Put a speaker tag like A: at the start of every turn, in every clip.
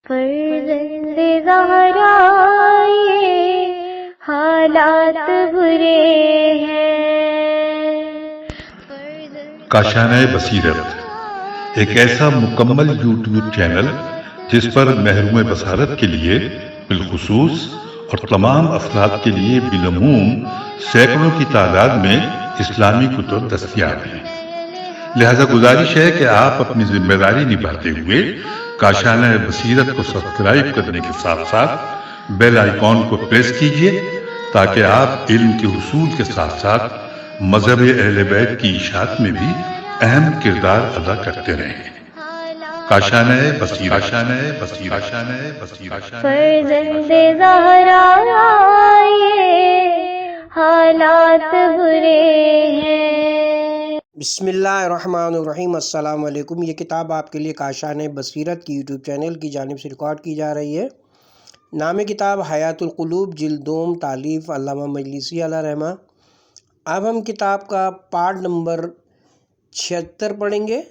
A: فرزند زہرا یہ حالات برے ہیں۔
B: کاشانہ بصیرت ایک ایسا مکمل یوٹیوب چینل جس پر محروم بصارت کے لیے بالخصوص اور تمام افراد کے لیے بالعموم سینکڑوں کی تعداد میں اسلامی کتب دستیاب ہیں۔ لہذا گزارش ہے کہ آپ اپنی ذمہ داری نبھاتے ہوئے کاشانہ بصیرت کو سبسکرائب کرنے کے ساتھ ساتھ بیل آئیکن کو پریس کیجئے تاکہ آپ علم کے حصول کے ساتھ ساتھ مذہب اہل بیت کی اشاعت میں بھی اہم کردار ادا کرتے رہیں۔ کاشانہ بصیرت۔
A: فرزند زہرا یہ حالات برے ہیں۔
C: بسم اللہ الرحمن الرحیم۔ السلام علیکم۔ یہ کتاب آپ کے لیے کاشانہ بصیرت کی یوٹیوب چینل کی جانب سے ریکارڈ کی جا رہی ہے۔ نام کتاب حیات القلوب، جلد دوم، تالیف علامہ مجلسی علیہ رحمہ۔ اب ہم کتاب کا پارٹ نمبر 76 پڑھیں گے۔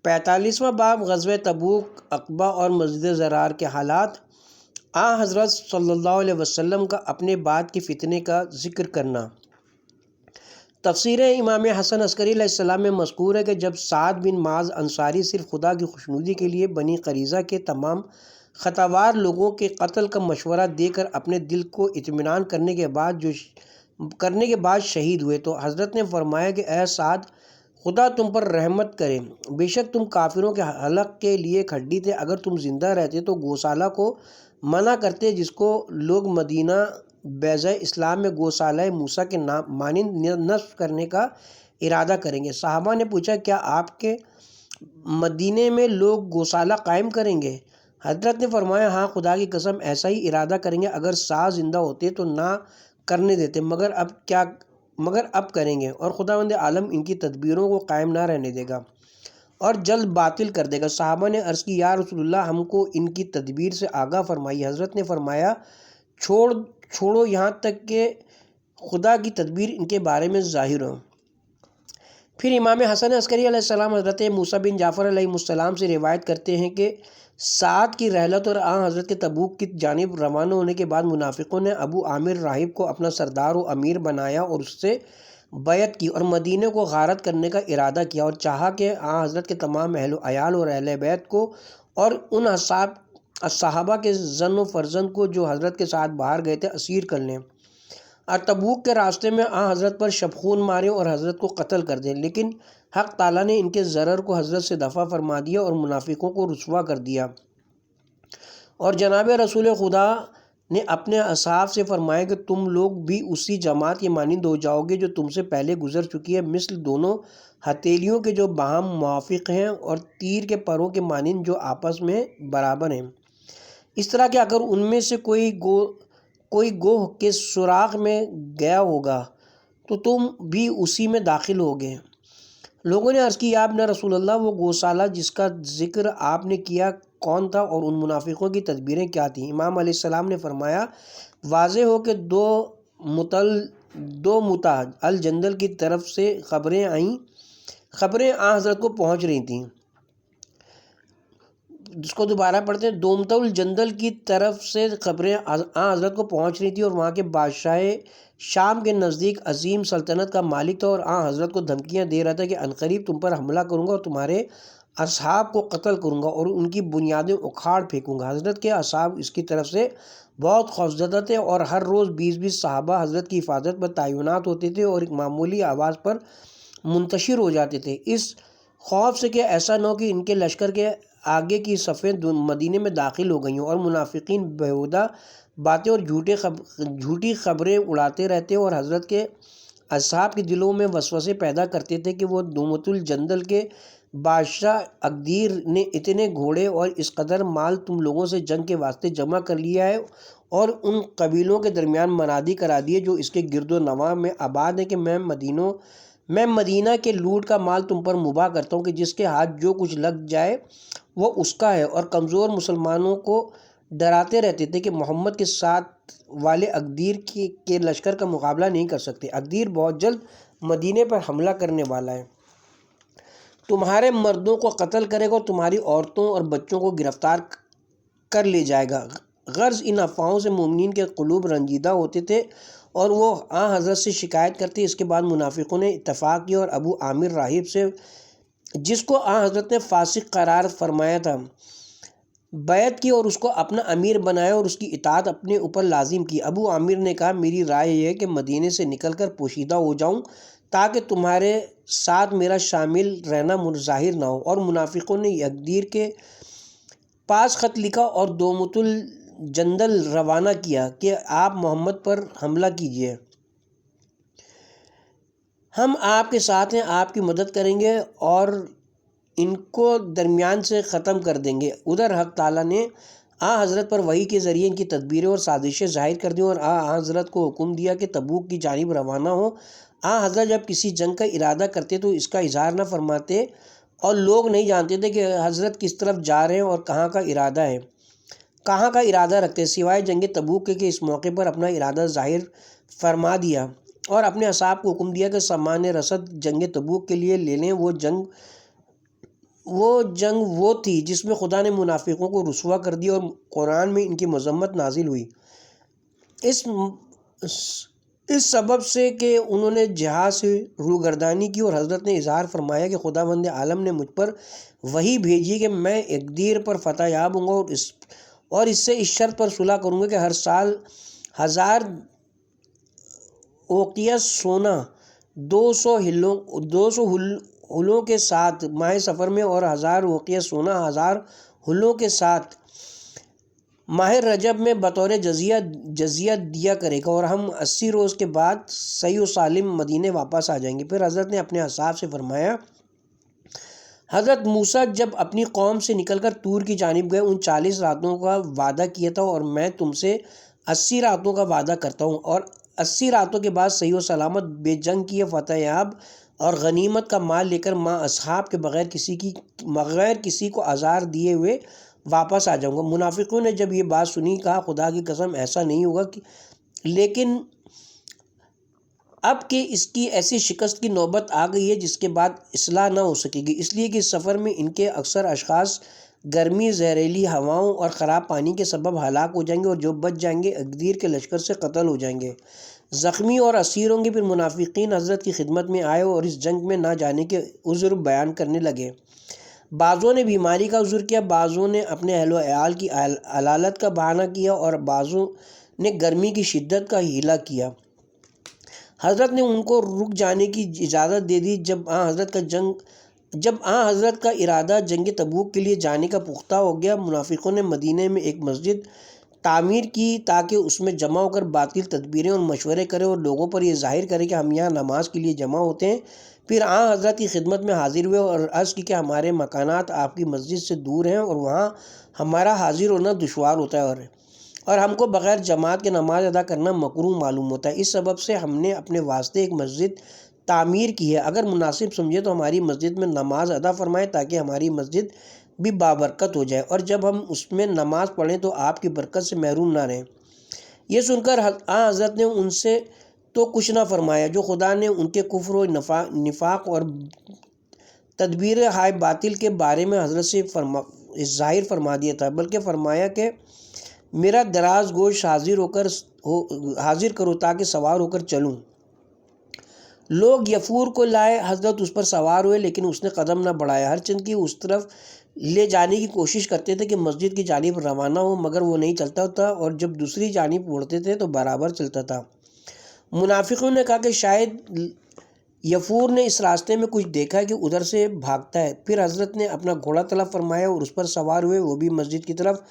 C: 45واں باب، غزوہ تبوک، عقبہ اور مسجد ضرار کے حالات۔ حضرت صلی اللہ علیہ وسلم کا اپنے بعد کے فتنے کا ذکر کرنا۔ تفسیر امام حسن عسکری علیہ السلام میں مذکور ہے کہ جب سعد بن معاذ انصاری صرف خدا کی خوشنودی کے لیے بنی قریظہ کے تمام خطاوار لوگوں کے قتل کا مشورہ دے کر اپنے دل کو اطمینان کرنے کے بعد شہید ہوئے تو حضرت نے فرمایا کہ اے سعد، خدا تم پر رحمت کرے، بے شک تم کافروں کے حلق کے لیے ایک ہڈی تھے۔ اگر تم زندہ رہتے تو گوشالہ کو منع کرتے، جس کو لوگ مدینہ بیضہ اسلام میں گوشالہ موسیٰ کے مانند نصب کرنے کا ارادہ کریں گے۔ صحابہ نے پوچھا، کیا آپ کے مدینے میں لوگ گوشالہ قائم کریں گے؟ حضرت نے فرمایا، ہاں، خدا کی قسم ایسا ہی ارادہ کریں گے۔ اگر سعد زندہ ہوتے تو نہ کرنے دیتے، مگر اب کریں گے، اور خداوند عالم ان کی تدبیروں کو قائم نہ رہنے دے گا اور جلد باطل کر دے گا۔ صحابہ نے عرض کی، یا رسول اللہ، ہم کو ان کی تدبیر سے آگاہ فرمائیے۔ حضرت نے فرمایا، چھوڑو یہاں تک کہ خدا کی تدبیر ان کے بارے میں ظاہر ہو۔ پھر امام حسن عسکری علیہ السلام حضرت موسیٰ بن جعفر علیہ السلام سے روایت کرتے ہیں کہ سعد کی رحلت اور حضرت کے تبوک کی جانب روانہ ہونے کے بعد منافقوں نے ابو عامر راہب کو اپنا سردار و امیر بنایا اور اس سے بیعت کی اور مدینے کو غارت کرنے کا ارادہ کیا، اور چاہا کہ حضرت کے تمام اہل و عیال اور اہل بیت کو اور ان صحابہ کے زن و فرزند کو جو حضرت کے ساتھ باہر گئے تھے اسیر کر لیں اور تبوک کے راستے میں حضرت پر شبخون مارے اور حضرت کو قتل کر دیں، لیکن حق تعالیٰ نے ان کے ضرر کو حضرت سے دفع فرما دیا اور منافقوں کو رسوا کر دیا۔ اور جناب رسول خدا نے اپنے اصحاب سے فرمایا کہ تم لوگ بھی اسی جماعت کے مانند ہو جاؤ گے جو تم سے پہلے گزر چکی ہے، مثل دونوں ہتھیلیوں کے جو باہم موافق ہیں اور تیر کے پروں کے مانند جو آپس میں برابر ہیں۔ اس طرح کہ اگر ان میں سے کوئی گوہ کے سوراخ میں گیا ہوگا تو تم بھی اسی میں داخل ہوگے۔ لوگوں نے عرض کی، یا ابن رسول اللہ، وہ گوشالہ جس کا ذکر آپ نے کیا کون تھا اور ان منافقوں کی تدبیریں کیا تھیں؟ امام علیہ السلام نے فرمایا، واضح ہو کہ دو متع الجندل کی طرف سے خبریں حضرت کو پہنچ رہی تھیں۔ جس کو دوبارہ پڑھتے ہیں، دومت الجندل کی طرف سے خبریں حضرت کو پہنچ رہی تھی اور وہاں کے بادشاہ شام کے نزدیک عظیم سلطنت کا مالک تھا، اور حضرت کو دھمکیاں دے رہا تھا کہ عنقریب تم پر حملہ کروں گا اور تمہارے اصحاب کو قتل کروں گا اور ان کی بنیادیں اکھاڑ پھینکوں گا۔ حضرت کے اصحاب اس کی طرف سے بہت خوفزدہ تھے اور ہر روز 20 صحابہ حضرت کی حفاظت پر تعینات ہوتے تھے اور ایک معمولی آواز پر منتشر ہو جاتے تھے، اس خوف سے کہ ایسا نہ ہو کہ ان کے لشکر کے آگے کی صفیں مدینے میں داخل ہو گئی ہوں، اور منافقین بیہودہ باتیں اور جھوٹی خبریں اڑاتے رہتے اور حضرت کے اصحاب کے دلوں میں وسوسے پیدا کرتے تھے کہ وہ دومت الجندل کے بادشاہ اقدیر نے اتنے گھوڑے اور اس قدر مال تم لوگوں سے جنگ کے واسطے جمع کر لیا ہے اور ان قبیلوں کے درمیان منادی کرا دیے جو اس کے گرد و نواح میں آباد ہیں کہ میں مدینہ کے لوٹ کا مال تم پر مباح کرتا ہوں کہ جس کے ہاتھ جو کچھ لگ جائے وہ اس کا ہے، اور کمزور مسلمانوں کو ڈراتے رہتے تھے کہ محمد کے ساتھ والے اقدیر کے لشکر کا مقابلہ نہیں کر سکتے۔ اقدیر بہت جلد مدینے پر حملہ کرنے والا ہے، تمہارے مردوں کو قتل کرے گا اور تمہاری عورتوں اور بچوں کو گرفتار کر لے جائے گا۔ غرض ان افواہوں سے مومنین کے قلوب رنجیدہ ہوتے تھے اور وہ حضرت سے شکایت کرتے۔ اس کے بعد منافقوں نے اتفاق کیا اور ابو عامر راہب سے، جس کو حضرت نے فاسق قرار فرمایا تھا، بیعت کی اور اس کو اپنا امیر بنایا اور اس کی اطاعت اپنے اوپر لازم کی۔ ابو عامر نے کہا میری رائے یہ ہے کہ مدینے سے نکل کر پوشیدہ ہو جاؤں تاکہ تمہارے ساتھ میرا شامل رہنا ظاہر نہ ہو، اور منافقوں نے یکدیر کے پاس خط لکھا اور دومت الجندل روانہ کیا کہ آپ محمد پر حملہ کیجیے، ہم آپ کے ساتھ ہیں، آپ کی مدد کریں گے اور ان کو درمیان سے ختم کر دیں گے۔ ادھر حق تعالیٰ نے حضرت پر وحی کے ذریعے ان کی تدبیریں اور سازشیں ظاہر کر دیں اور حضرت کو حکم دیا کہ تبوک کی جانب روانہ ہوں۔ حضرت جب کسی جنگ کا ارادہ کرتے تو اس کا اظہار نہ فرماتے اور لوگ نہیں جانتے تھے کہ حضرت کس طرف جا رہے ہیں اور کہاں کا ارادہ رکھتے ہیں، سوائے جنگ تبوک کے کہ اس موقع پر اپنا ارادہ ظاہر فرما دیا اور اپنے اصحاب کو حکم دیا کہ سامان رسد جنگ تبوک کے لیے لے لیں۔ وہ جنگ وہ تھی جس میں خدا نے منافقوں کو رسوا کر دیا اور قرآن میں ان کی مذمت نازل ہوئی اس سبب سے کہ انہوں نے جہاد سے روگردانی کی، اور حضرت نے اظہار فرمایا کہ خداوند عالم نے مجھ پر وحی بھیجی کہ میں یکدیر پر فتح یاب ہوں گا اور اس سے اس شرط پر صلح کروں گا کہ ہر سال 1000 اوقیہ سونا 200 ہلوں کے ساتھ ماہ سفر میں اور 1000 اوقیہ سونا 1000 ہلوں کے ساتھ ماہ رجب میں بطور جزیہ دیا کرے گا، اور ہم 80 روز کے بعد صحیح و سالم مدینے واپس آ جائیں گے۔ پھر حضرت نے اپنے اصحاب سے فرمایا، حضرت موسیٰ جب اپنی قوم سے نکل کر طور کی جانب گئے، ان 40 راتوں کا وعدہ کیا تھا اور میں تم سے 80 راتوں کا وعدہ کرتا ہوں، اور 80 راتوں کے بعد صحیح و سلامت بے جنگ کیے فتح یاب اور غنیمت کا مال لے کر ماں اصحاب کے بغیر کسی کو آزار دیے ہوئے واپس آ جاؤں گا۔ منافقوں نے جب یہ بات سنی کہا خدا کی قسم ایسا نہیں ہوگا، لیکن اب کہ اس کی ایسی شکست کی نوبت آ گئی ہے جس کے بعد اصلاح نہ ہو سکے گی، اس لیے کہ اس سفر میں ان کے اکثر اشخاص گرمی، زہریلی ہواؤں اور خراب پانی کے سبب ہلاک ہو جائیں گے، اور جو بچ جائیں گے یکدیر کے لشکر سے قتل ہو جائیں گے، زخمی اور اسیر ہوں گے۔ پھر منافقین حضرت کی خدمت میں آئے اور اس جنگ میں نہ جانے کے عذر بیان کرنے لگے۔ بعضوں نے بیماری کا عذر کیا، بعضوں نے اپنے اہل و عیال کی علالت کا بہانہ کیا اور بعضوں نے گرمی کی شدت کا حیلہ کیا۔ حضرت نے ان کو رک جانے کی اجازت دے دی۔ جب حضرت کا ارادہ جنگ تبوک کے لیے جانے کا پختہ ہو گیا، منافقوں نے مدینے میں ایک مسجد تعمیر کی تاکہ اس میں جمع ہو کر باطل تدبیریں اور مشورے کرے اور لوگوں پر یہ ظاہر کرے کہ ہم یہاں نماز کے لیے جمع ہوتے ہیں۔ پھر حضرت کی خدمت میں حاضر ہوئے اور عرض کی کہ ہمارے مکانات آپ کی مسجد سے دور ہیں اور وہاں ہمارا حاضر ہونا دشوار ہوتا ہے اور ہم کو بغیر جماعت کے نماز ادا کرنا مکروہ معلوم ہوتا ہے، اس سبب سے ہم نے اپنے واسطے ایک مسجد تعمیر کی ہے، اگر مناسب سمجھے تو ہماری مسجد میں نماز ادا فرمائے تاکہ ہماری مسجد بھی بابرکت ہو جائے، اور جب ہم اس میں نماز پڑھیں تو آپ کی برکت سے محروم نہ رہیں۔ یہ سن کر حضرت نے ان سے تو کچھ نہ فرمایا جو خدا نے ان کے کفر و نفاق اور تدبیر ہائے باطل کے بارے میں حضرت سے ظاہر فرما دیا تھا، بلکہ فرمایا کہ میرا دراز گوش حاضر کرو تاکہ سوار ہو کر چلوں۔ لوگ یفور کو لائے، حضرت اس پر سوار ہوئے لیکن اس نے قدم نہ بڑھایا، ہر چند کی اس طرف لے جانے کی کوشش کرتے تھے کہ مسجد کی جانب روانہ ہو، مگر وہ نہیں چلتا تھا، اور جب دوسری جانب مڑتے تھے تو برابر چلتا تھا۔ منافقوں نے کہا کہ شاید یفور نے اس راستے میں کچھ دیکھا ہے کہ ادھر سے بھاگتا ہے۔ پھر حضرت نے اپنا گھوڑا طلب فرمایا اور اس پر سوار ہوئے، وہ بھی مسجد کی طرف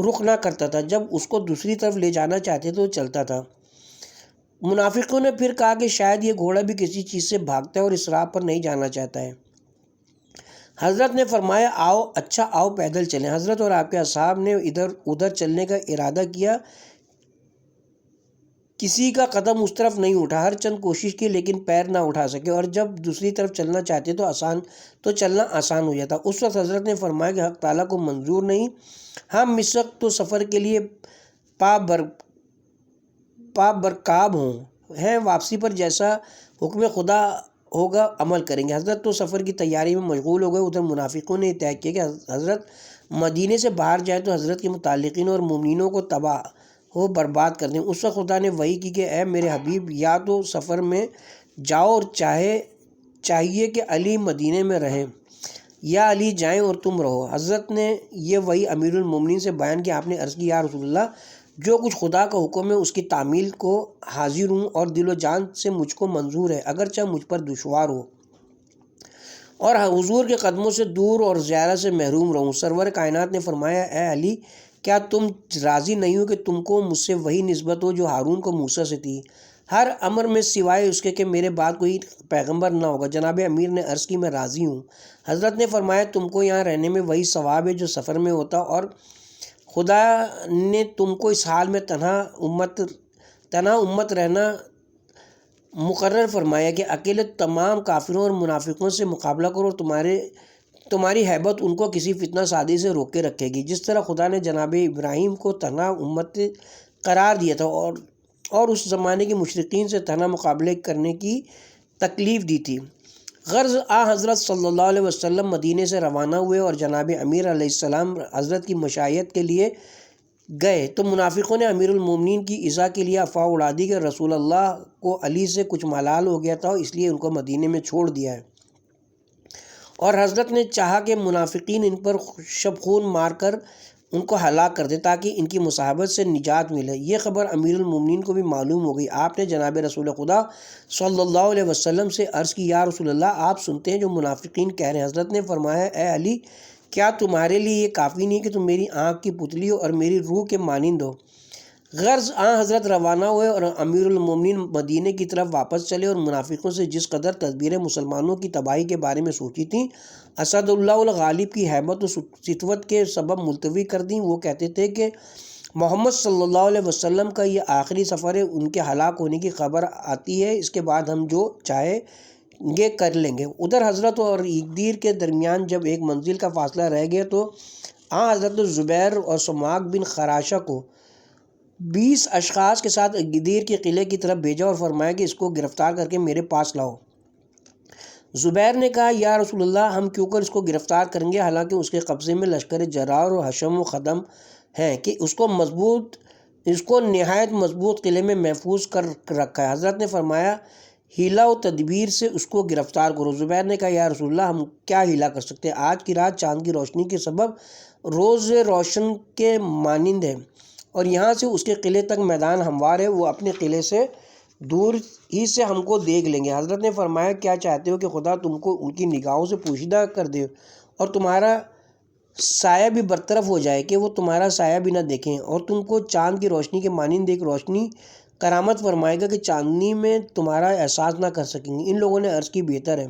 C: رخ نہ کرتا تھا، جب اس کو دوسری طرف لے جانا چاہتے تو چلتا تھا۔ منافقوں نے پھر کہا کہ شاید یہ گھوڑا بھی کسی چیز سے بھاگتا ہے اور اس راہ پر نہیں جانا چاہتا ہے۔ حضرت نے فرمایا آؤ پیدل چلیں۔ حضرت اور آپ کے اصحاب نے ادھر چلنے کا ارادہ کیا، کسی کا قدم اس طرف نہیں اٹھا، ہر چند کوشش کی لیکن پیر نہ اٹھا سکے، اور جب دوسری طرف چلنا چاہتے تو چلنا آسان ہو جاتا۔ اس وقت حضرت نے فرمایا کہ حق تعالیٰ کو منظور نہیں، ہم اس وقت تو سفر کے لیے پا برکاب ہیں، واپسی پر جیسا حکم خدا ہوگا عمل کریں گے۔ حضرت تو سفر کی تیاری میں مشغول ہو گئے۔ ادھر منافقوں نے طے کیا کہ حضرت مدینے سے باہر جائے تو حضرت کے متعلقین اور مومنینوں کو تباہ ہو برباد کر دیں۔ اس وقت خدا نے وحی کی کہ اے میرے حبیب، یا تو سفر میں جاؤ اور چاہیے کہ علی مدینے میں رہیں، یا علی جائیں اور تم رہو۔ حضرت نے یہ وحی امیر المومنین سے بیان کیا۔ آپ نے عرض کی، یا رسول اللہ، جو کچھ خدا کا حکم ہے اس کی تعمیل کو حاضر ہوں اور دل و جان سے مجھ کو منظور ہے، اگرچہ مجھ پر دشوار ہو اور حضور کے قدموں سے دور اور زیارت سے محروم رہوں۔ سرور کائنات نے فرمایا، اے علی، کیا تم راضی نہیں ہو کہ تم کو مجھ سے وہی نسبت ہو جو ہارون کو موسیٰ سے تھی، ہر امر میں سوائے اس کے کہ میرے بعد کوئی پیغمبر نہ ہوگا؟ جناب امیر نے عرض کی، میں راضی ہوں۔ حضرت نے فرمایا، تم کو یہاں رہنے میں وہی ثواب ہے جو سفر میں ہوتا، اور خدا نے تم کو اس حال میں تنہا امت رہنا مقرر فرمایا کہ اکیلے تمام کافروں اور منافقوں سے مقابلہ کرو، اور تمہاری ہیبت ان کو کسی فتنہ سازی سے روک کے رکھے گی، جس طرح خدا نے جناب ابراہیم کو تنہا امت قرار دیا تھا اور اس زمانے کے مشرکین سے تنہا مقابلے کرنے کی تکلیف دی تھی۔ غرض حضرت صلی اللہ علیہ وسلم مدینے سے روانہ ہوئے اور جناب امیر علیہ السلام حضرت کی مشایعت کے لیے گئے تو منافقوں نے امیر المومنین کی ایذا کے لیے افواہ اڑا دی کہ رسول اللہ کو علی سے کچھ ملال ہو گیا تھا، اس لیے ان کو مدینے میں چھوڑ دیا ہے، اور حضرت نے چاہا کہ منافقین ان پر شب خون مار کر ان کو ہلاک کر دے تاکہ ان کی مصاحبت سے نجات ملے۔ یہ خبر امیر المومنین کو بھی معلوم ہو گئی۔ آپ نے جناب رسول خدا صلی اللہ علیہ وسلم سے عرض کی، یا رسول اللہ، آپ سنتے ہیں جو منافقین کہہ رہے ہیں۔ حضرت نے فرمایا، اے علی، کیا تمہارے لیے یہ کافی نہیں کہ تم میری آنکھ کی پتلی ہو اور میری روح کے مانند ہو؟ غرض حضرت روانہ ہوئے اور امیر المومنین مدینے کی طرف واپس چلے، اور منافقوں سے جس قدر تدبیریں مسلمانوں کی تباہی کے بارے میں سوچی تھیں، اسد اللہ الغالب کی ہیبت و سطوت کے سبب ملتوی کر دیں۔ وہ کہتے تھے کہ محمد صلی اللہ علیہ وسلم کا یہ آخری سفر ہے، ان کے ہلاک ہونے کی خبر آتی ہے، اس کے بعد ہم جو چاہے یہ کر لیں گے۔ ادھر حضرت اور ایکدیر کے درمیان جب ایک منزل کا فاصلہ رہ گیا تو حضرت زبیر اور سماک بن خراشہ کو 20 اشخاص کے ساتھ ایکدیر کے قلعے کی طرف بھیجا اور فرمایا کہ اس کو گرفتار کر کے میرے پاس لاؤ۔ زبیر نے کہا، یا رسول اللہ، ہم کیوں کر اس کو گرفتار کریں گے، حالانکہ اس کے قبضے میں لشکر جرار اور حشم و خدم ہیں کہ اس کو نہایت مضبوط قلعے میں محفوظ کر رکھا ہے۔ حضرت نے فرمایا، ہیلا و تدبیر سے اس کو گرفتار کرو۔ زبیر نے کہا، یا رسول اللہ، ہم کیا ہیلا کر سکتے ہیں؟ آج کی رات چاند کی روشنی کے سبب روز روشن کے مانند ہے، اور یہاں سے اس کے قلعے تک میدان ہموار ہے، وہ اپنے قلعے سے دور ہی سے ہم کو دیکھ لیں گے۔ حضرت نے فرمایا، کیا چاہتے ہو کہ خدا تم کو ان کی نگاہوں سے پوشیدہ کر دے اور تمہارا سایہ بھی برطرف ہو جائے کہ وہ تمہارا سایہ بھی نہ دیکھیں، اور تم کو چاند کی روشنی کے مانند ایک روشنی کرامت فرمائے گا کہ چاندنی میں تمہارا احساس نہ کر سکیں گے؟ ان لوگوں نے عرض کی، بہتر ہے۔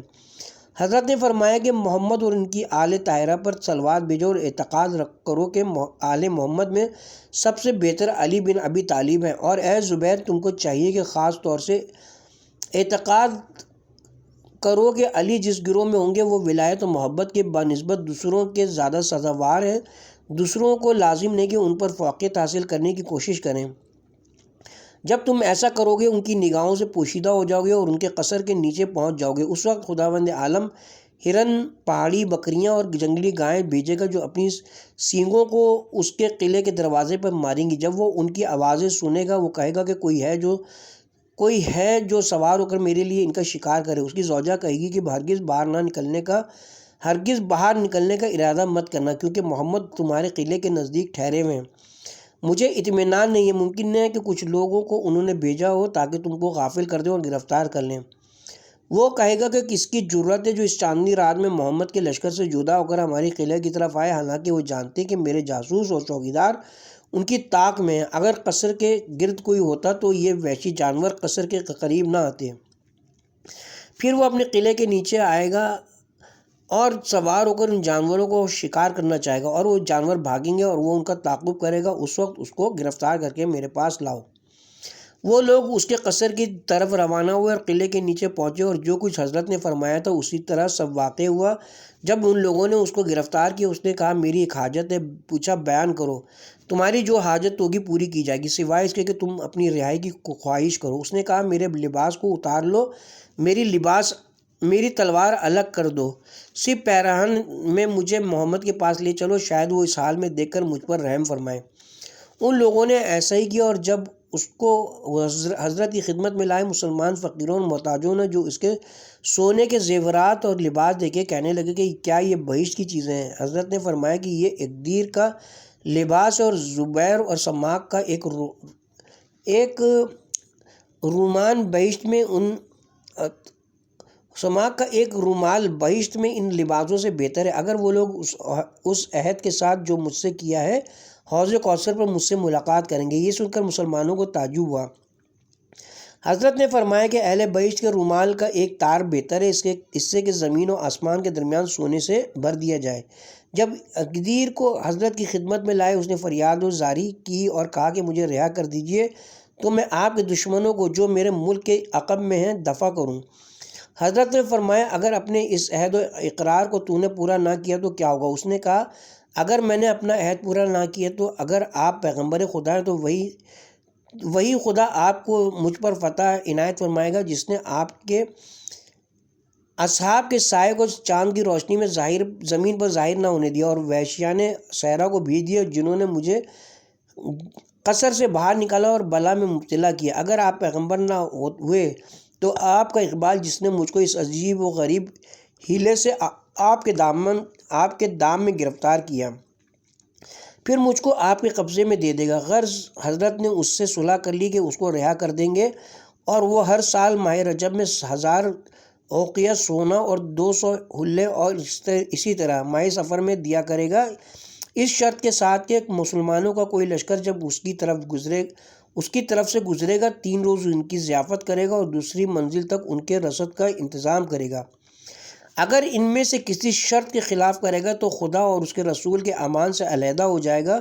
C: حضرت نے فرمایا کہ محمد اور ان کی آل طاہرہ پر صلوات بھیجو اور اعتقاد کرو کہ آل محمد میں سب سے بہتر علی بن ابی طالب ہیں، اور اے زبیر، تم کو چاہیے کہ خاص طور سے اعتقاد کرو کہ علی جس گروہ میں ہوں گے وہ ولایت و محبت کے بنسبت دوسروں کے زیادہ سزاوار ہیں۔ دوسروں کو لازم نہیں کہ ان پر فوقیت حاصل کرنے کی کوشش کریں۔ جب تم ایسا کرو گے ان کی نگاہوں سے پوشیدہ ہو جاؤ گے اور ان کے قصر کے نیچے پہنچ جاؤ گے۔ اس وقت خداوند عالم ہرن، پہاڑی بکریاں اور جنگلی گائیں بھیجے گا جو اپنی سینگوں کو اس کے قلعے کے دروازے پر ماریں گی۔ جب وہ ان کی آوازیں سنے گا، وہ کہے گا کہ کوئی ہے جو سوار ہو کر میرے لیے ان کا شکار کرے۔ اس کی زوجہ کہے گی کہ ہرگز باہر نکلنے کا ارادہ مت کرنا، کیونکہ محمد تمہارے قلعے کے نزدیک ٹھہرے ہوئے ہیں۔ مجھے اطمینان نہیں ہے، ممکن ہے کہ کچھ لوگوں کو انہوں نے بھیجا ہو تاکہ تم کو غافل کر دیں اور گرفتار کر لیں۔ وہ کہے گا کہ کس کی جرأت ہے جو اس چاندنی رات میں محمد کے لشکر سے جدا ہو کر ہماری قلعے کی طرف آئے، حالانکہ وہ جانتے کہ میرے جاسوس اور چوکیدار ان کی طاق میں ہیں۔ اگر قصر کے گرد کوئی ہوتا تو یہ وحشی جانور قصر کے قریب نہ آتے۔ پھر وہ اپنے قلعے کے نیچے آئے گا اور سوار ہو کر ان جانوروں کو شکار کرنا چاہے گا، اور وہ جانور بھاگیں گے اور وہ ان کا تعاقب کرے گا۔ اس وقت اس کو گرفتار کر کے میرے پاس لاؤ۔ وہ لوگ اس کے قصر کی طرف روانہ ہوئے اور قلعے کے نیچے پہنچے، اور جو کچھ حضرت نے فرمایا تھا اسی طرح سب واقع ہوا۔ جب ان لوگوں نے اس کو گرفتار کیا، اس نے کہا، میری ایک حاجت ہے۔ پوچھا، بیان کرو، تمہاری جو حاجت ہوگی پوری کی جائے گی، سوائے اس کے کہ تم اپنی رہائی کی خواہش کرو۔ اس نے کہا، میرے لباس کو اتار لو۔ میری لباس میری تلوار الگ کر دو، صرف پیراہن میں مجھے محمد کے پاس لے چلو، شاید وہ اس حال میں دیکھ کر مجھ پر رحم فرمائے۔ ان لوگوں نے ایسا ہی کیا، اور جب اس کو حضرت کی خدمت میں لائے، مسلمان فقیروں اور محتاجوں نے جو اس کے سونے کے زیورات اور لباس دیکھے کہنے لگے کہ کیا یہ بہشت کی چیزیں ہیں؟ حضرت نے فرمایا کہ یہ اقدیر کا لباس ہے، اور زبیر اور سماک کا ایک رومال بہشت میں ان لباسوں سے بہتر ہے۔ اگر وہ لوگ اس عہد کے ساتھ جو مجھ سے کیا ہے حوض کوثر پر مجھ سے ملاقات کریں گے۔ یہ سن کر مسلمانوں کو تعجب ہوا۔ حضرت نے فرمایا کہ اہل بہشت کے رومال کا ایک تار بہتر ہے اس سے کہ زمین و آسمان کے درمیان سونے سے بھر دیا جائے۔ جب اقدیر کو حضرت کی خدمت میں لائے، اس نے فریاد و زاری کی اور کہا کہ مجھے رہا کر دیجئے تو میں آپ کے دشمنوں کو جو میرے ملک کے عقب میں ہیں دفع کروں۔ حضرت نے فرمایا اگر اپنے اس عہد و اقرار کو تو نے پورا نہ کیا تو کیا ہوگا؟ اس نے کہا اگر میں نے اپنا عہد پورا نہ کیا تو اگر آپ پیغمبر خدا ہیں تو وہی خدا آپ کو مجھ پر فتح عنایت فرمائے گا جس نے آپ کے اصحاب کے سائے کو چاند کی روشنی میں زمین پر ظاہر نہ ہونے دیا، اور وحشیان صحرا کو بھیج دیا جنہوں نے مجھے قصر سے باہر نکالا اور بلا میں مبتلا کیا۔ اگر آپ پیغمبر نہ ہوئے تو آپ کا اقبال جس نے مجھ کو اس عجیب و غریب ہیلے سے آپ کے دام میں گرفتار کیا، پھر مجھ کو آپ کے قبضے میں دے دے گا۔ غرض حضرت نے اس سے صلح کر لی کہ اس کو رہا کر دیں گے، اور وہ ہر سال ماہ رجب میں 1000 اوقیہ سونا اور 200 حلے اور اسی طرح ماہ سفر میں دیا کرے گا، اس شرط کے ساتھ کہ مسلمانوں کا کوئی لشکر جب اس کی طرف سے گزرے گا 3 روز ان کی ضیافت کرے گا اور دوسری منزل تک ان کے رسد کا انتظام کرے گا۔ اگر ان میں سے کسی شرط کے خلاف کرے گا تو خدا اور اس کے رسول کے امان سے علیحدہ ہو جائے گا۔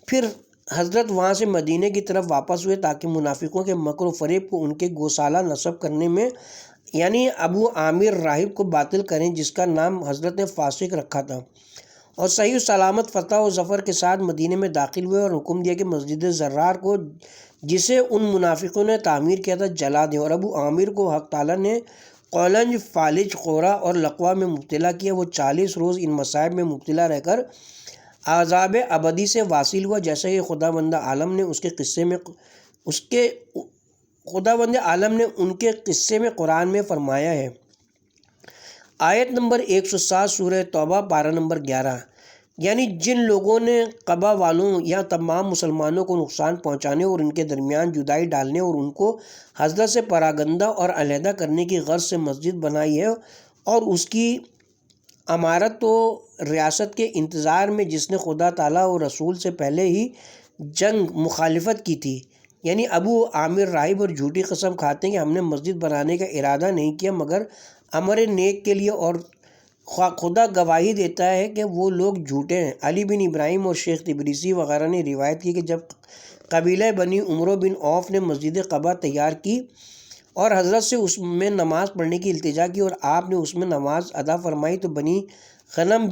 C: پھر حضرت وہاں سے مدینے کی طرف واپس ہوئے تاکہ منافقوں کے مکر و فریب کو ان کے گوسالہ نصب کرنے میں یعنی ابو عامر راہب کو باطل کریں جس کا نام حضرت نے فاسق رکھا تھا، اور صحیح و سلامت فتح و ظفر کے ساتھ مدینے میں داخل ہوئے اور حکم دیا کہ مسجد زرار کو جسے ان منافقوں نے تعمیر کیا تھا جلا دیں، اور ابو عامر کو حق تعالیٰ نے قولنج، فالج، قورا اور لقوہ میں مبتلا کیا۔ وہ 40 روز ان مصائب میں مبتلا رہ کر عذاب ابدی سے واصل ہوا، جیسا کہ خداوند عالم نے ان کے قصے میں قرآن میں فرمایا ہے۔ آیت نمبر 107 سورہ توبہ پارہ نمبر 11۔ یعنی جن لوگوں نے قبا والوں یا تمام مسلمانوں کو نقصان پہنچانے اور ان کے درمیان جدائی ڈالنے اور ان کو حضرت سے پراگندہ اور علیحدہ کرنے کی غرض سے مسجد بنائی ہے، اور اس کی امارت و ریاست کے انتظار میں جس نے خدا تعالیٰ اور رسول سے پہلے ہی جنگ مخالفت کی تھی، یعنی ابو عامر راہب اور جھوٹی قسم کھاتے ہیں کہ ہم نے مسجد بنانے کا ارادہ نہیں کیا مگر امر نیک کے لیے، اور خدا گواہی دیتا ہے کہ وہ لوگ جھوٹے ہیں۔ علی بن ابراہیم اور شیخ تبریزی وغیرہ نے روایت کی کہ جب قبیلہ بنی عمرو بن عوف نے مسجد قبا تیار کی اور حضرت سے اس میں نماز پڑھنے کی التجا کی اور آپ نے اس میں نماز ادا فرمائی تو بنی غنم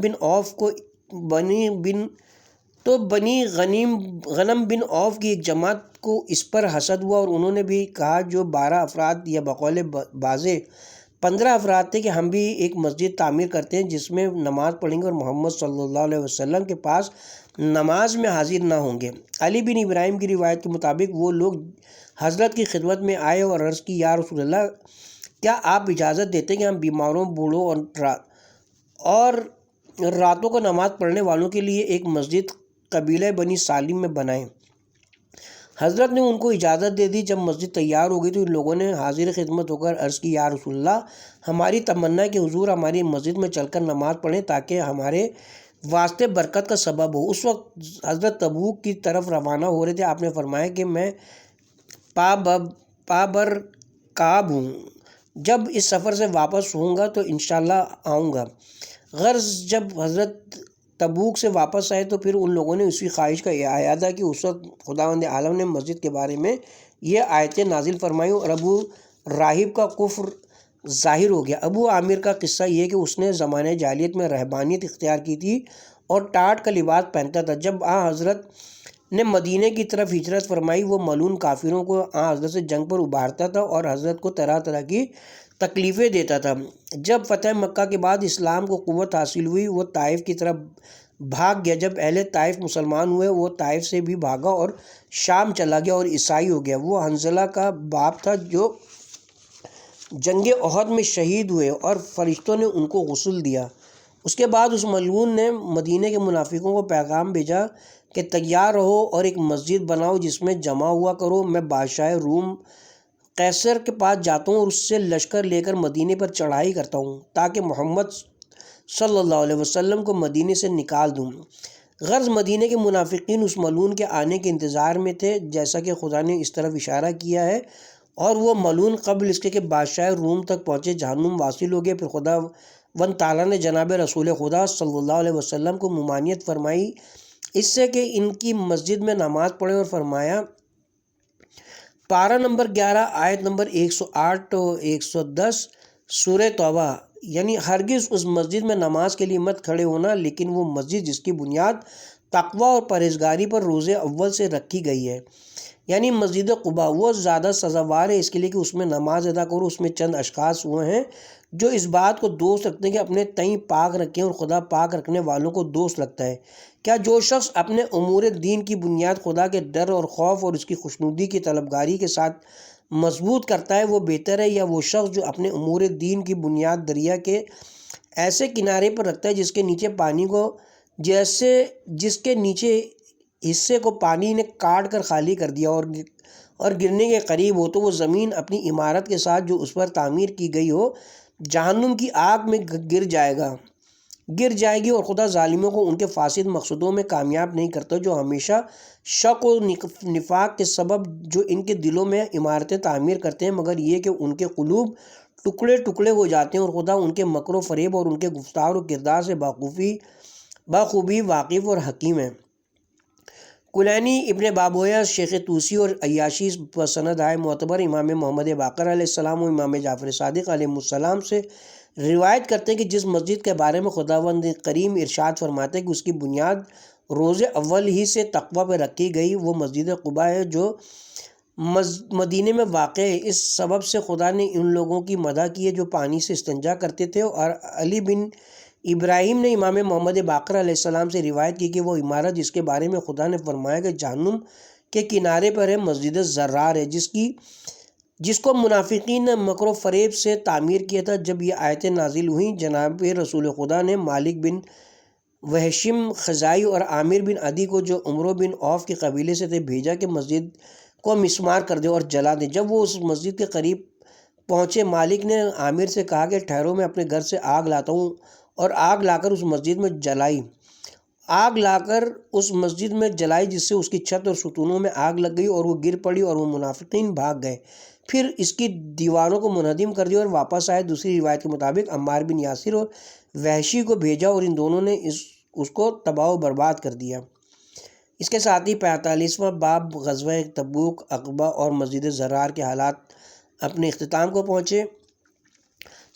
C: بن عوف کی ایک جماعت کو اس پر حسد ہوا، اور انہوں نے بھی کہا جو 12 افراد یا بقول بازے 15 افراد تھے کہ ہم بھی ایک مسجد تعمیر کرتے ہیں جس میں نماز پڑھیں گے اور محمد صلی اللہ علیہ وسلم کے پاس نماز میں حاضر نہ ہوں گے۔ علی بن ابراہیم کی روایت کے مطابق وہ لوگ حضرت کی خدمت میں آئے اور عرض کی یا رسول اللہ، کیا آپ اجازت دیتے کہ ہم بیماروں، بوڑھوں اور راتوں کو نماز پڑھنے والوں کے لیے ایک مسجد قبیلہ بنی سالم میں بنائیں؟ حضرت نے ان کو اجازت دے دی۔ جب مسجد تیار ہو گئی تو ان لوگوں نے حاضر خدمت ہو کر عرض کی یا رسول اللہ، ہماری تمنا ہے کہ حضور ہماری مسجد میں چل کر نماز پڑھیں تاکہ ہمارے واسطے برکت کا سبب ہو۔ اس وقت حضرت تبوک کی طرف روانہ ہو رہے تھے۔ آپ نے فرمایا کہ میں پابرکاب ہوں، جب اس سفر سے واپس ہوں گا تو انشاءاللہ آؤں گا۔ غرض جب حضرت تبوک سے واپس آئے تو پھر ان لوگوں نے اسی خواہش کا اعادہ کی۔ اس وقت خداوند عالم نے مسجد کے بارے میں یہ آیتیں نازل فرمائیں اور ابو راہب کا کفر ظاہر ہو گیا۔ ابو عامر کا قصہ یہ کہ اس نے زمانہ جاہلیت میں رہبانیت اختیار کی تھی اور ٹاٹ کا لباس پہنتا تھا۔ جب حضرت نے مدینے کی طرف ہجرت فرمائی وہ ملعون کافروں کو حضرت سے جنگ پر ابھارتا تھا اور حضرت کو طرح طرح کی تکلیفیں دیتا تھا۔ جب فتح مکہ کے بعد اسلام کو قوت حاصل ہوئی وہ طائف کی طرف بھاگ گیا۔ جب اہل طائف مسلمان ہوئے وہ طائف سے بھی بھاگا اور شام چلا گیا اور عیسائی ہو گیا۔ وہ حنظلہ کا باپ تھا جو جنگ احد میں شہید ہوئے اور فرشتوں نے ان کو غسل دیا۔ اس کے بعد اس ملعون نے مدینے کے منافقوں کو پیغام بھیجا کہ تیار رہو اور ایک مسجد بناؤ جس میں جمع ہوا کرو، میں بادشاہ روم قیصر کے پاس جاتا ہوں اور اس سے لشکر لے کر مدینے پر چڑھائی کرتا ہوں تاکہ محمد صلی اللہ علیہ وسلم کو مدینے سے نکال دوں۔ غرض مدینے کے منافقین اس ملعون کے آنے کے انتظار میں تھے جیسا کہ خدا نے اس طرف اشارہ کیا ہے، اور وہ ملعون قبل اس کے کہ بادشاہ روم تک پہنچے جہنم واصل ہو گئے۔ پھر خدا ون تعالیٰ نے جناب رسول خدا صلی اللہ علیہ وسلم کو ممانعت فرمائی اس سے کہ ان کی مسجد میں نماز پڑھیں، اور فرمایا پارہ نمبر 11 آیت نمبر 108 و 110 سورہ توبہ، یعنی ہرگز اس مسجد میں نماز کے لیے مت کھڑے ہونا، لیکن وہ مسجد جس کی بنیاد تقوی اور پرہیزگاری پر روز اول سے رکھی گئی ہے، یعنی مسجد قباء، وہ زیادہ سزاوار ہے اس کے لیے کہ اس میں نماز ادا کرو۔ اس میں چند اشخاص ہوئے ہیں جو اس بات کو دوست رکھتے ہیں کہ اپنے تئیں پاک رکھیں، اور خدا پاک رکھنے والوں کو دوست رکھتا ہے۔ کیا جو شخص اپنے امور دین کی بنیاد خدا کے ڈر اور خوف اور اس کی خوشنودی کی طلبگاری کے ساتھ مضبوط کرتا ہے وہ بہتر ہے، یا وہ شخص جو اپنے امور دین کی بنیاد دریا کے ایسے کنارے پر رکھتا ہے جس کے نیچے پانی کو جس کے نیچے حصے کو پانی نے کاٹ کر خالی کر دیا اور گرنے کے قریب ہو، تو وہ زمین اپنی عمارت کے ساتھ جو اس پر تعمیر کی گئی ہو جہنم کی آگ میں گر جائے گی، اور خدا ظالموں کو ان کے فاسد مقصدوں میں کامیاب نہیں کرتا، جو ہمیشہ شک و نفاق کے سبب جو ان کے دلوں میں عمارتیں تعمیر کرتے ہیں، مگر یہ کہ ان کے قلوب ٹکڑے ٹکڑے ہو جاتے ہیں، اور خدا ان کے مکر و فریب اور ان کے گفتار و کردار سے بخوبی واقف اور حکیم ہے۔ کلینی ابن بابویہ شیخ توسی اور عیاشی سند ہے معتبر امام محمد باقر علیہ السلام و امام جعفر صادق علیہ السلام سے روایت کرتے ہیں کہ جس مسجد کے بارے میں خداوند کریم ارشاد فرماتے ہیں کہ اس کی بنیاد روز اول ہی سے تقوی پہ رکھی گئی، وہ مسجد قباء ہے جو مدینے میں واقع ہے۔ اس سبب سے خدا نے ان لوگوں کی مدح کی ہے جو پانی سے استنجا کرتے تھے، اور علی بن ابراہیم نے امام محمد باقر علیہ السلام سے روایت کی کہ وہ عمارت جس کے بارے میں خدا نے فرمایا کہ جہنم کے کنارے پر ہے مسجد زرار ہے، جس کو منافقین نے مکر و فریب سے تعمیر کیا تھا۔ جب یہ آیتیں نازل ہوئیں جناب رسول خدا نے مالک بن وحشم خزائی اور عامر بن عدی کو جو عمرو بن عوف کے قبیلے سے تھے بھیجا کہ مسجد کو مسمار کر دے اور جلا دے۔ جب وہ اس مسجد کے قریب پہنچے مالک نے عامر سے کہا کہ ٹھہرو، میں اپنے گھر سے آگ لاتا ہوں، اور آگ لا کر اس مسجد میں جلائی جس سے اس کی چھت اور ستونوں میں آگ لگ گئی اور وہ گر پڑی اور وہ منافقین بھاگ گئے، پھر اس کی دیواروں کو منہدم کر دیا اور واپس آئے۔ دوسری روایت کے مطابق عمار بن یاسر اور وحشی کو بھیجا اور ان دونوں نے اس کو تباہ و برباد کر دیا۔ اس کے ساتھ ہی 45واں باب غزوہ تبوک، عقبہ اور مسجد زرار کے حالات اپنے اختتام کو پہنچے۔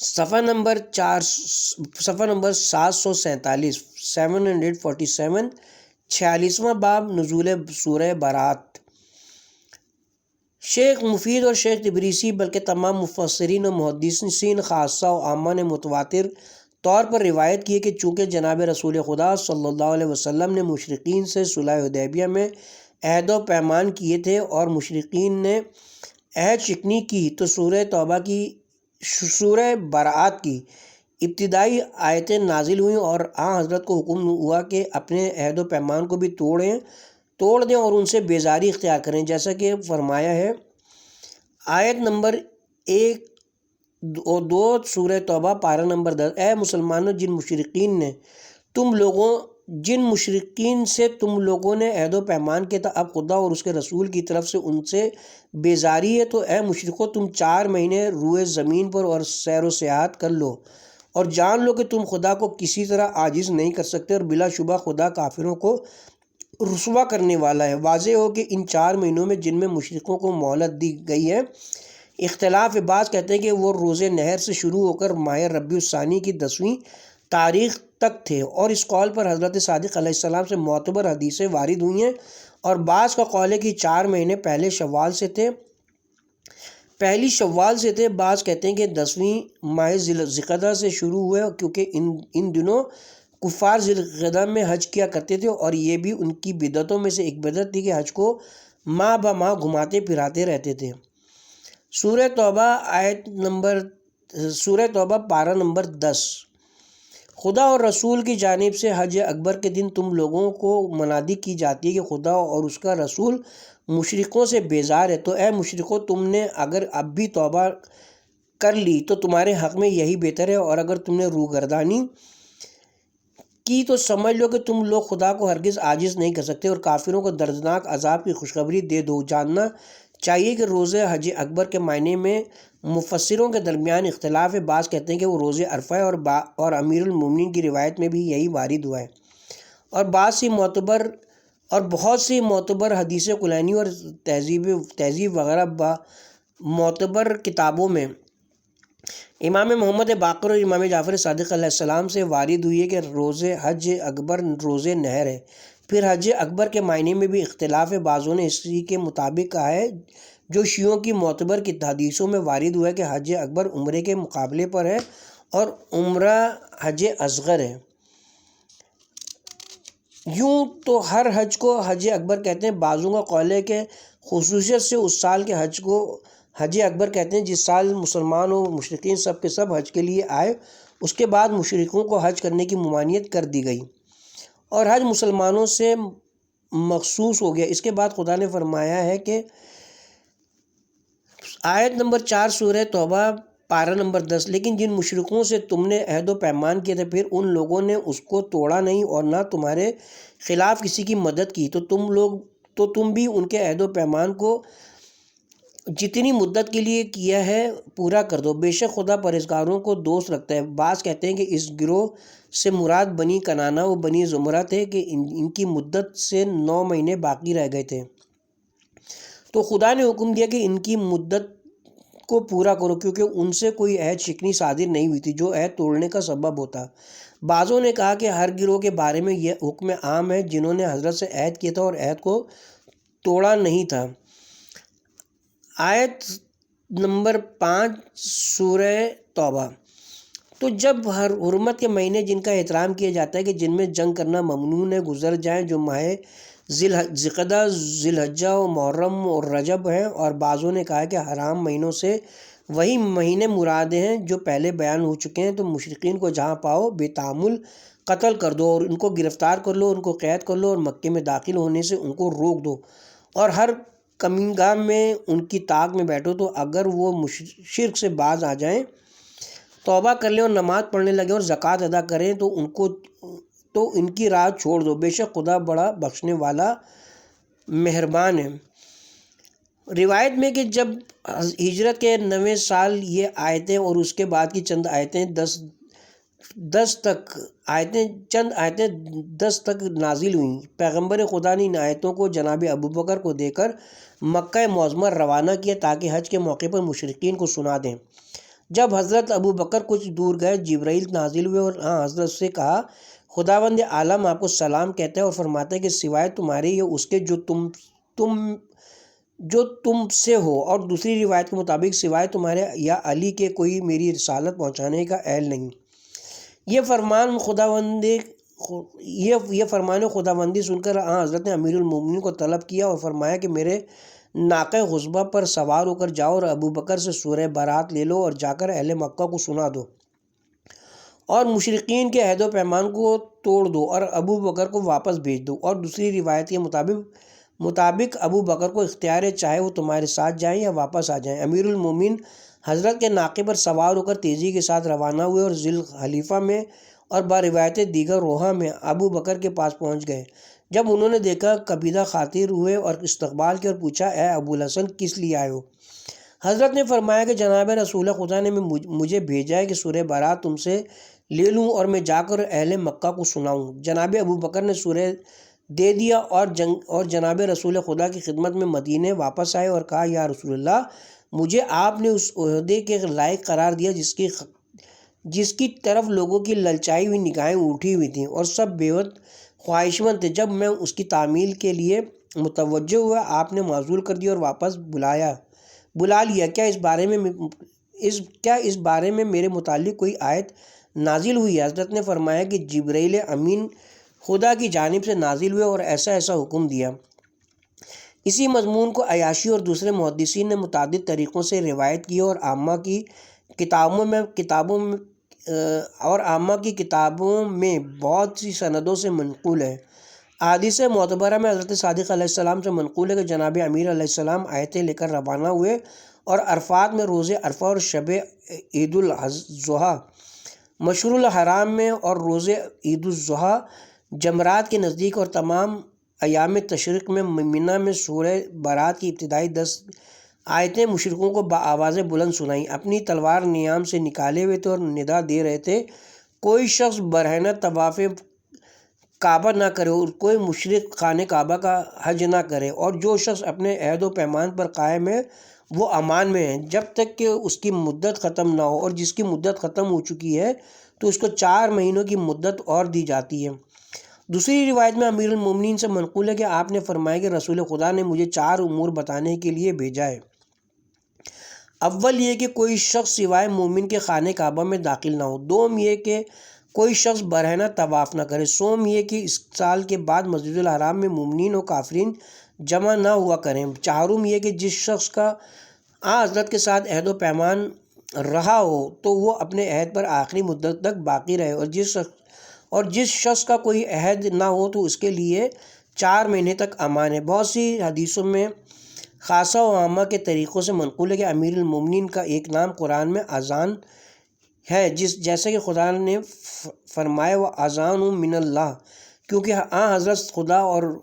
C: صفحہ نمبر 747 747 46واں باب نزول سورہ برات۔ شیخ مفید اور شیخ تبریسی بلکہ تمام مفسرین و محدثین خاصہ و عامہ نے متواتر طور پر روایت کی ہے کہ چونکہ جناب رسول خدا صلی اللہ علیہ وسلم نے مشرکین سے صلح حدیبیہ میں عہد و پیمان کیے تھے اور مشرکین نے عہد شکنی کی، تو سورہ برات کی ابتدائی آیتیں نازل ہوئیں اور حضرت کو حکم ہوا کہ اپنے عہد و پیمان کو بھی توڑ دیں اور ان سے بیزاری اختیار کریں، جیسا کہ فرمایا ہے آیت نمبر 1 اور 2 سورہ توبہ پارہ نمبر 10۔ اے مسلمانوں، جن مشرکین سے تم لوگوں نے عہد و پیمان کیا تھا اب خدا اور اس کے رسول کی طرف سے ان سے بیزاری ہے، تو اے مشرکو تم 4 مہینے روئے زمین پر اور سیر و سیاحت کر لو اور جان لو کہ تم خدا کو کسی طرح عاجز نہیں کر سکتے، اور بلا شبہ خدا کافروں کو رسوا کرنے والا ہے۔ واضح ہو کہ ان 4 مہینوں میں جن میں مشرکوں کو مہلت دی گئی ہے، اختلاف بعض کہتے ہیں کہ وہ روز نہر سے شروع ہو کر ماہ ربیع الثانی کی 10ویں تاریخ تک تھے، اور اس قول پر حضرت صادق علیہ السلام سے معتبر حدیثیں وارد ہوئی ہیں، اور بعض کا قول ہے کہ 4 مہینے پہلے شوال سے تھے۔ پہلی شوال سے تھے، بعض کہتے ہیں کہ 10ویں ماہ ذوالقعدہ سے شروع ہوئے، کیونکہ ان دنوں کفار ذوالقعدہ میں حج کیا کرتے تھے، اور یہ بھی ان کی بدعتوں میں سے ایک بدعت تھی کہ حج کو ماہ بہ ماہ گھماتے پھراتے رہتے تھے۔ سورہ توبہ پارہ نمبر 10۔ خدا اور رسول کی جانب سے حج اکبر کے دن تم لوگوں کو منادی کی جاتی ہے کہ خدا اور اس کا رسول مشرکوں سے بیزار ہے، تو اے مشرکو، تم نے اگر اب بھی توبہ کر لی تو تمہارے حق میں یہی بہتر ہے، اور اگر تم نے روگردانی کی تو سمجھ لو کہ تم لوگ خدا کو ہرگز عاجز نہیں کر سکتے، اور کافروں کو دردناک عذاب کی خوشخبری دے دو۔ جاننا چاہیے کہ روزہ حج اکبر کے معنی میں مفسروں کے درمیان اختلاف ہے۔ بعض کہتے ہیں کہ وہ روزہ عرفہ ہے، اور امیر المومنین کی روایت میں بھی یہی وارد ہوا ہے، اور بہت سی معتبر حدیث کلینی اور تہذیب وغیرہ معتبر کتابوں میں امام محمد باقر اور امام جعفر صادق علیہ السلام سے وارد ہوئی ہے کہ روزہ حج اکبر روزہ نہر ہے۔ پھر حج اکبر کے معنی میں بھی اختلاف ہے۔ بعضوں نے اسی کے مطابق کہا ہے جو شیعوں کی معتبر حدیثوں میں وارد ہوا ہے کہ حج اکبر عمرے کے مقابلے پر ہے، اور عمرہ حج اصغر ہے۔ یوں تو ہر حج کو حج اکبر کہتے ہیں۔ بعضوں کا قول ہے کہ خصوصیت سے اس سال کے حج کو حج اکبر کہتے ہیں جس سال مسلمان و مشرکین سب کے سب حج کے لیے آئے، اس کے بعد مشرکوں کو حج کرنے کی ممانعت کر دی گئی اور حج مسلمانوں سے مخصوص ہو گیا۔ اس کے بعد خدا نے فرمایا ہے کہ آیت نمبر 4 سورہ توبہ پارہ نمبر 10، لیکن جن مشرکوں سے تم نے عہد و پیمان کیے تھے پھر ان لوگوں نے اس کو توڑا نہیں اور نہ تمہارے خلاف کسی کی مدد کی، تو تم بھی ان کے عہد و پیمان کو جتنی مدت کے لیے کیا ہے پورا کر دو۔ بے شک خدا پرہیزگاروں کو دوست رکھتا ہے۔ بعض کہتے ہیں کہ اس گروہ سے مراد بنی کنانہ و بنی زمرہ تھے کہ ان کی مدت سے 9 مہینے باقی رہ گئے تھے، تو خدا نے حکم دیا کہ ان کی مدت کو پورا کرو، کیونکہ ان سے کوئی عہد شکنی صادر نہیں ہوئی تھی جو عہد توڑنے کا سبب ہوتا۔ بعضوں نے کہا کہ ہر گروہ کے بارے میں یہ حکم عام ہے جنہوں نے حضرت سے عہد کیا تھا اور عہد کو توڑا نہیں تھا۔ آیت نمبر 5 سورہ توبہ۔ تو جب ہر حرمت کے مہینے جن کا احترام کیا جاتا ہے کہ جن میں جنگ کرنا ممنوع ہے گزر جائیں، جو ماہ ذوالقعدہ، ذوالحجہ و محرم اور رجب ہیں، اور بعضوں نے کہا کہ حرام مہینوں سے وہی مہینے مراد ہیں جو پہلے بیان ہو چکے ہیں، تو مشرکین کو جہاں پاؤ بے تعامل قتل کر دو اور ان کو گرفتار کر لو، ان کو قید کر لو اور مکے میں داخل ہونے سے ان کو روک دو، اور ہر کمینگاہ میں ان کی طاق میں بیٹھو، تو اگر وہ شرک سے باز آ جائیں، توبہ کر لیں اور نماز پڑھنے لگیں اور زکوٰۃ ادا کریں تو ان کی راہ چھوڑ دو، بے شک خدا بڑا بخشنے والا مہربان ہے۔ روایت میں کہ جب ہجرت کے 9ویں سال یہ آیتیں اور اس کے بعد کی چند آیتیں 10 تک نازل ہوئیں، پیغمبر خدا نے ان آیتوں کو جناب ابوبکر کو دے کر مکہ معظمہ روانہ کیا تاکہ حج کے موقع پر مشرکین کو سنا دیں۔ جب حضرت ابوبکر کچھ دور گئے، جبرائیل نازل ہوئے اور حضرت سے کہا، خداوند عالم آپ کو سلام کہتا ہے اور فرماتا ہے کہ سوائے تمہارے یا اس کے جو تم سے ہو، اور دوسری روایت کے مطابق سوائے تمہارے یا علی کے کوئی میری رسالت پہنچانے کا اہل نہیں۔ یہ فرمان خداوندی سن کر حضرت نے امیر المومنین کو طلب کیا اور فرمایا کہ میرے ناقہ غصبہ پر سوار ہو کر جاؤ اور ابوبکر سے سورہ برات لے لو اور جا کر اہل مکہ کو سنا دو اور مشرکین کے عہد و پیمان کو توڑ دو اور ابوبکر کو واپس بھیج دو، اور دوسری روایت کے مطابق ابوبکر کو اختیار ہے چاہے وہ تمہارے ساتھ جائیں یا واپس آ جائیں۔ امیر المومنین حضرت کے ناقے پر سوار ہو کر تیزی کے ساتھ روانہ ہوئے اور ذی الحلیفہ میں اور باروایت دیگر روحہ میں ابوبکر کے پاس پہنچ گئے۔ جب انہوں نے دیکھا، قبیلہ خاطر ہوئے اور استقبال کیا اور پوچھا، اے ابوالحسن کس لیے آئے ہو؟ حضرت نے فرمایا کہ جناب رسول خدا نے مجھے بھیجا ہے کہ سورہ برات تم سے لے لوں اور میں جا کر اہل مکہ کو سناؤں۔ جناب ابوبکر نے سورہ دے دیا اور جناب رسول خدا کی خدمت میں مدینے واپس آئے اور کہا، یا رسول اللہ، مجھے آپ نے اس عہدے کے لائق قرار دیا جس کی طرف لوگوں کی للچائی ہوئی نگاہیں اٹھی ہوئی تھیں اور سب بے حد خواہشمند تھے۔ جب میں اس کی تعمیل کے لیے متوجہ ہوا، آپ نے معزول کر دیا اور واپس بلا لیا، کیا اس بارے میں میرے متعلق کوئی آیت نازل ہوئی؟ حضرت نے فرمایا کہ جبرائیل امین خدا کی جانب سے نازل ہوئے اور ایسا حکم دیا۔ اسی مضمون کو عیاشی اور دوسرے محدثین نے متعدد طریقوں سے روایت کی اور عامہ کی کتابوں میں بہت سی سندوں سے منقول ہے۔ احادیث معتبرہ میں حضرت صادق علیہ السلام سے منقول ہے کہ جناب امیر علیہ السلام آیتیں لے کر روانہ ہوئے اور عرفات میں روز عرفہ اور شب عید الاضحیٰ مشہور الحرام میں اور روز عید الاضحیٰ جمرات کے نزدیک اور تمام ایام تشریق میں منی میں سورہ برات کی ابتدائی 10 آیتیں مشرکوں کو بآواز بلند سنائیں۔ اپنی تلوار نیام سے نکالے ہوئے تھے اور ندا دے رہے تھے، کوئی شخص برہنہ طواف کعبہ نہ کرے اور کوئی مشرک خانہ کعبہ کا حج نہ کرے، اور جو شخص اپنے عہد و پیمان پر قائم ہے وہ امان میں ہے جب تک کہ اس کی مدت ختم نہ ہو، اور جس کی مدت ختم ہو چکی ہے تو اس کو 4 مہینوں کی مدت اور دی جاتی ہے۔ دوسری روایت میں امیر المومنین سے منقول ہے کہ آپ نے فرمایا کہ رسول خدا نے مجھے 4 امور بتانے کے لیے بھیجا ہے۔ اول یہ کہ کوئی شخص سوائے مومن کے خانہ کعبہ میں داخل نہ ہو، دوم یہ کہ کوئی شخص برہنہ طواف نہ کرے، سوم یہ کہ اس سال کے بعد مسجد الحرام میں مومنین و کافرین جمع نہ ہوا کریں، چہارم یہ کہ جس شخص کا حضرت کے ساتھ عہد و پیمان رہا ہو تو وہ اپنے عہد پر آخری مدت تک باقی رہے، اور جس شخص کا کوئی عہد نہ ہو تو اس کے لیے 4 مہینے تک امان ہے۔ بہت سی حدیثوں میں خاصہ و عامہ کے طریقوں سے منقول ہے کہ امیر المومنین کا ایک نام قرآن میں اذان ہے، جیسے کہ خدا نے فرمایا وَأَذَانٌ مِّنَ اللَّهِ، کیونکہ حضرت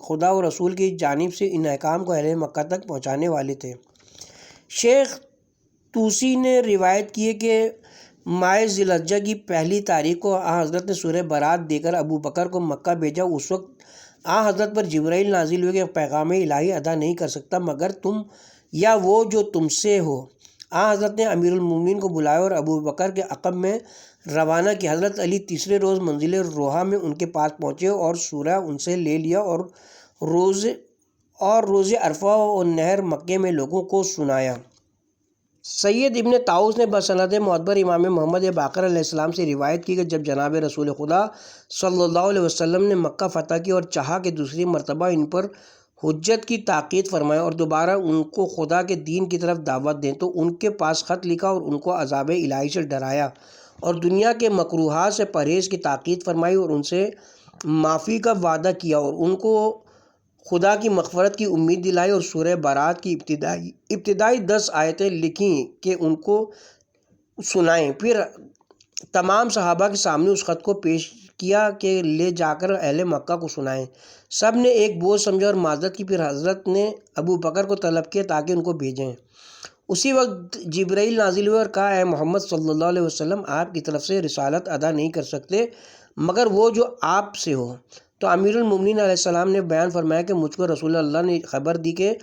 C: خدا اور رسول کی جانب سے ان احکام کو اہل مکہ تک پہنچانے والے تھے۔ شیخ توسی نے روایت کی ہے کہ ماہ ذی الحجہ کی پہلی تاریخ کو حضرت نے سورہ برات دے کر ابو بکر کو مکہ بھیجا۔ اس وقت حضرت پر جبرائیل نازل ہوئے کہ پیغام الہی ادا نہیں کر سکتا مگر تم یا وہ جو تم سے ہو۔ حضرت نے امیر المومنین کو بلایا اور ابو بکر کے عقب میں روانہ کیا۔ حضرت علی تیسرے روز منزل روحا میں ان کے پاس پہنچے اور سورہ ان سے لے لیا اور روز عرفہ اور نحر مکے میں لوگوں کو سنایا۔ سید ابن طاؤس نے بسند معتبر امام محمد باقر علیہ السلام سے روایت کی کہ جب جناب رسول خدا صلی اللہ علیہ وسلم نے مکہ فتح کی اور چاہا کہ دوسری مرتبہ ان پر حجت کی تاکید فرمائے اور دوبارہ ان کو خدا کے دین کی طرف دعوت دیں، تو ان کے پاس خط لکھا اور ان کو عذاب الہی سے ڈرایا اور دنیا کے مکروہات سے پرہیز کی تاکید فرمائی اور ان سے معافی کا وعدہ کیا اور ان کو خدا کی مغفرت کی امید دلائی اور سورہ برات کی ابتدائی 10 آیتیں لکھیں کہ ان کو سنائیں۔ پھر تمام صحابہ کے سامنے اس خط کو پیش کیا کہ لے جا کر اہل مکہ کو سنائیں۔ سب نے ایک بوجھ سمجھا اور معذرت کی۔ پھر حضرت نے ابو بکر کو طلب کیا تاکہ ان کو بھیجیں۔ اسی وقت جبرائیل نازل ہوئے اور کہا اے محمد صلی اللہ علیہ وسلم، آپ کی طرف سے رسالت ادا نہیں کر سکتے مگر وہ جو آپ سے ہو۔ تو امیر المومنین علیہ السلام نے بیان فرمایا کہ مجھ کو رسول اللہ نے خبر دی کہ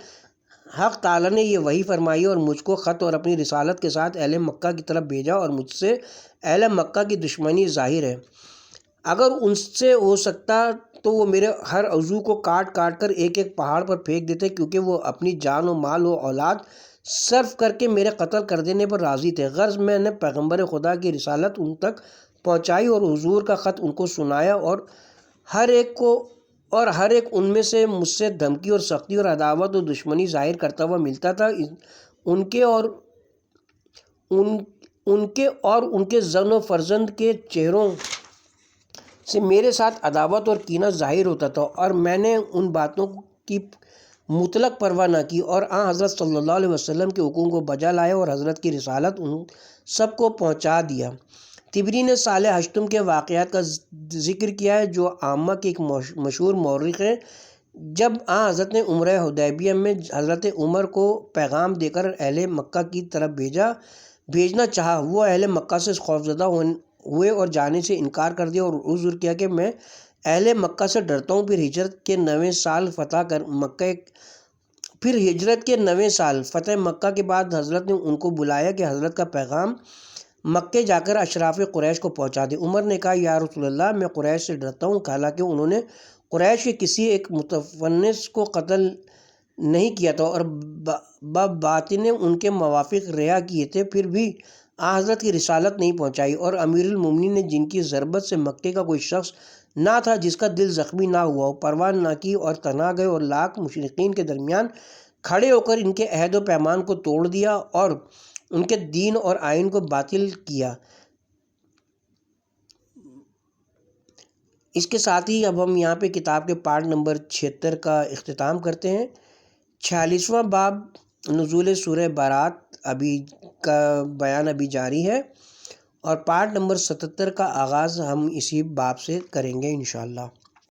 C: حق تعالیٰ نے یہ وحی فرمائی اور مجھ کو خط اور اپنی رسالت کے ساتھ اہل مکہ کی طرف بھیجا اور مجھ سے اہل مکہ کی دشمنی ظاہر ہے۔ اگر ان سے ہو سکتا تو وہ میرے ہر عضو کو کاٹ کر ایک پہاڑ پر پھینک دیتے، کیونکہ وہ اپنی جان و مال و اولاد صرف کر کے میرے قتل کر دینے پر راضی تھے۔ غرض میں نے پیغمبر خدا کی رسالت ان تک پہنچائی اور حضور کا خط ان کو سنایا اور ہر ایک ان میں سے مجھ سے دھمکی اور سختی اور عداوت اور دشمنی ظاہر کرتا ہوا ملتا تھا۔ ان کے ان کے زن و فرزند کے چہروں سے میرے ساتھ عداوت اور کینہ ظاہر ہوتا تھا، اور میں نے ان باتوں کی مطلق پرواہ نہ کی اور حضرت صلی اللہ علیہ وسلم کے حکم کو بجا لایا اور حضرت کی رسالت ان سب کو پہنچا دیا۔ طبری نے سال ہشتم کے واقعات کا ذکر کیا ہے جو عامہ کے ایک مشہور مورخ ہیں۔ جب حضرت نے عمرہ حدیبیہ میں حضرت عمر کو پیغام دے کر اہل مکہ کی طرف بھیجنا چاہا، وہ اہل مکہ سے خوفزدہ ہوئے اور جانے سے انکار کر دیا اور عذر کیا کہ میں اہل مکہ سے ڈرتا ہوں۔ پھر ہجرت کے 9ویں سال فتح مکہ کے بعد حضرت نے ان کو بلایا کہ حضرت کا پیغام مکے جا کر اشراف قریش کو پہنچا دے۔ عمر نے کہا یا رسول اللہ، میں قریش سے ڈرتا ہوں، حالانکہ انہوں نے قریش کے کسی ایک متفنس کو قتل نہیں کیا تھا اور باطن ان کے موافق رہا کیے تھے، پھر بھی حضرت کی رسالت نہیں پہنچائی، اور امیر المومنین نے جن کی ضربت سے مکے کا کوئی شخص نہ تھا جس کا دل زخمی نہ ہوا ہو، پرواہ نہ کی اور تنہا گئے اور لاکھ مشرکین کے درمیان کھڑے ہو کر ان کے عہد و پیمان کو توڑ دیا اور ان کے دین اور آئین کو باطل کیا۔ اس کے ساتھ ہی اب ہم یہاں پہ کتاب کے پارٹ نمبر 76 کا اختتام کرتے ہیں۔ 46واں باب نزول سورہ بارات کا بیان ابھی جاری ہے، اور پارٹ نمبر 77 کا آغاز ہم اسی باب سے کریں گے انشاءاللہ۔